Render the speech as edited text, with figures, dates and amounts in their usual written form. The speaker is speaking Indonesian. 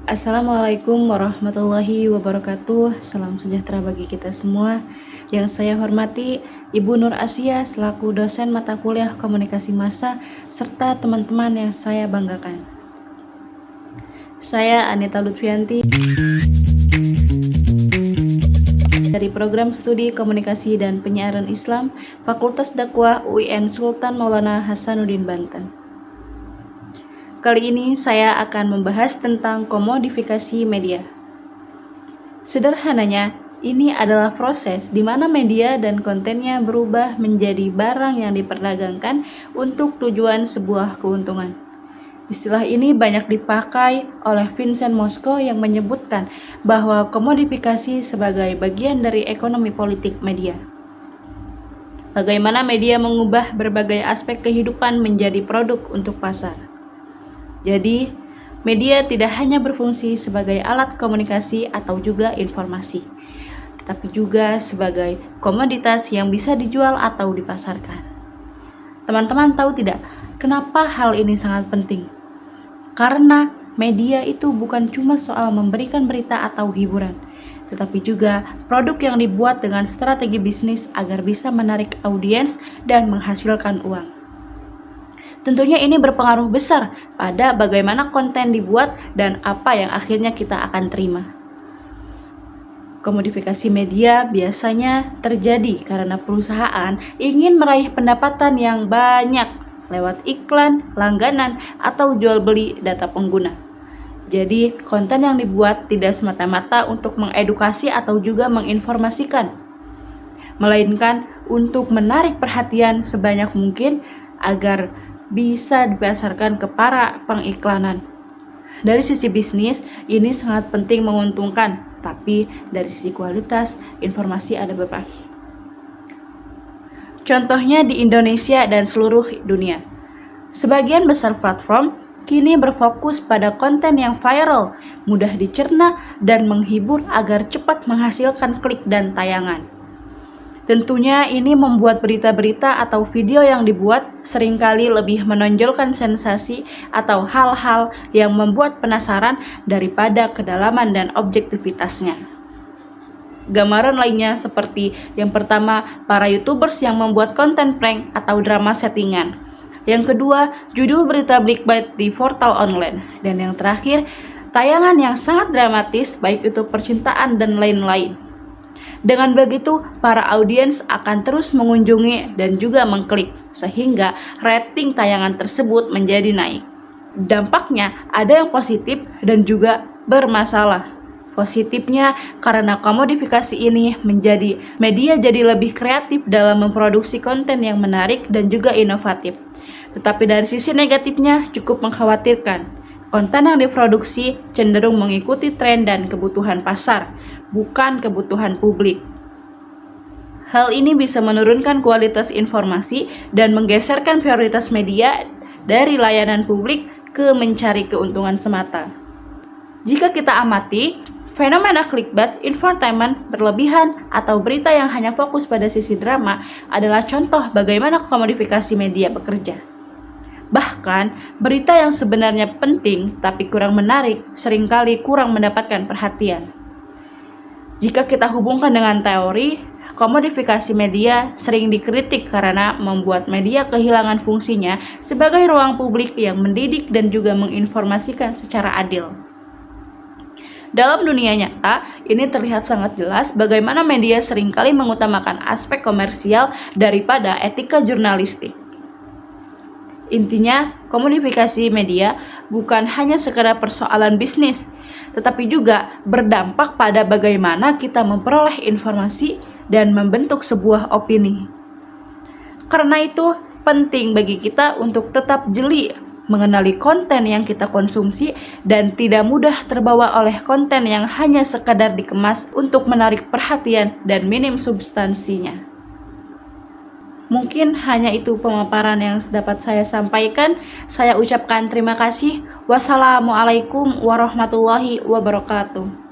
Assalamualaikum warahmatullahi wabarakatuh. Salam sejahtera bagi kita semua. Yang saya hormati Ibu Nur Asia selaku dosen mata kuliah komunikasi massa serta teman-teman yang saya banggakan. Saya Anita Lutfianti dari Program Studi Komunikasi dan Penyiaran Islam Fakultas Dakwah UIN Sultan Maulana Hasanuddin Banten. Kali ini saya akan membahas tentang komodifikasi media. Sederhananya, ini adalah proses di mana media dan kontennya berubah menjadi barang yang diperdagangkan untuk tujuan sebuah keuntungan. Istilah ini banyak dipakai oleh Vincent Mosco yang menyebutkan bahwa komodifikasi sebagai bagian dari ekonomi politik media. Bagaimana media mengubah berbagai aspek kehidupan menjadi produk untuk pasar. Jadi, media tidak hanya berfungsi sebagai alat komunikasi atau juga informasi, tetapi juga sebagai komoditas yang bisa dijual atau dipasarkan. Teman-teman tahu tidak, kenapa hal ini sangat penting? Karena media itu bukan cuma soal memberikan berita atau hiburan, tetapi juga produk yang dibuat dengan strategi bisnis agar bisa menarik audiens dan menghasilkan uang. Tentunya ini berpengaruh besar pada bagaimana konten dibuat dan apa yang akhirnya kita akan terima. Komodifikasi media biasanya terjadi karena perusahaan ingin meraih pendapatan yang banyak lewat iklan, langganan, atau jual beli data pengguna. Jadi, konten yang dibuat tidak semata-mata untuk mengedukasi atau juga menginformasikan, melainkan untuk menarik perhatian sebanyak mungkin agar bisa dipasarkan ke para pengiklanan. Dari sisi bisnis, ini sangat penting menguntungkan, tapi dari sisi kualitas, informasi ada beberapa. Contohnya di Indonesia dan seluruh dunia. Sebagian besar platform kini berfokus pada konten yang viral, mudah dicerna, dan menghibur agar cepat menghasilkan klik dan tayangan. Tentunya ini membuat berita-berita atau video yang dibuat seringkali lebih menonjolkan sensasi atau hal-hal yang membuat penasaran daripada kedalaman dan objektivitasnya. Gambaran lainnya seperti yang pertama, para YouTubers yang membuat konten prank atau drama settingan. Yang kedua, judul berita clickbait di portal online. Dan yang terakhir, tayangan yang sangat dramatis baik itu percintaan dan lain-lain. Dengan begitu, para audiens akan terus mengunjungi dan juga mengklik, sehingga rating tayangan tersebut menjadi naik. Dampaknya ada yang positif dan juga bermasalah. Positifnya, karena komodifikasi ini menjadi media jadi lebih kreatif dalam memproduksi konten yang menarik dan juga inovatif. Tetapi dari sisi negatifnya cukup mengkhawatirkan. Konten yang diproduksi cenderung mengikuti tren dan kebutuhan pasar, bukan kebutuhan publik. Hal ini bisa menurunkan kualitas informasi dan menggeserkan prioritas media dari layanan publik ke mencari keuntungan semata. Jika kita amati, fenomena clickbait, infotainment berlebihan, atau berita yang hanya fokus pada sisi drama adalah contoh bagaimana komodifikasi media bekerja. Bahkan, berita yang sebenarnya penting tapi kurang menarik seringkali kurang mendapatkan perhatian. Jika kita hubungkan dengan teori, komodifikasi media sering dikritik karena membuat media kehilangan fungsinya sebagai ruang publik yang mendidik dan juga menginformasikan secara adil. Dalam dunia nyata, ini terlihat sangat jelas bagaimana media seringkali mengutamakan aspek komersial daripada etika jurnalistik. Intinya, komodifikasi media bukan hanya sekedar persoalan bisnis, tetapi juga berdampak pada bagaimana kita memperoleh informasi dan membentuk sebuah opini. Karena itu, penting bagi kita untuk tetap jeli mengenali konten yang kita konsumsi dan tidak mudah terbawa oleh konten yang hanya sekadar dikemas untuk menarik perhatian dan minim substansinya. Mungkin hanya itu pemaparan yang dapat saya sampaikan. Saya ucapkan terima kasih. Wassalamualaikum warahmatullahi wabarakatuh.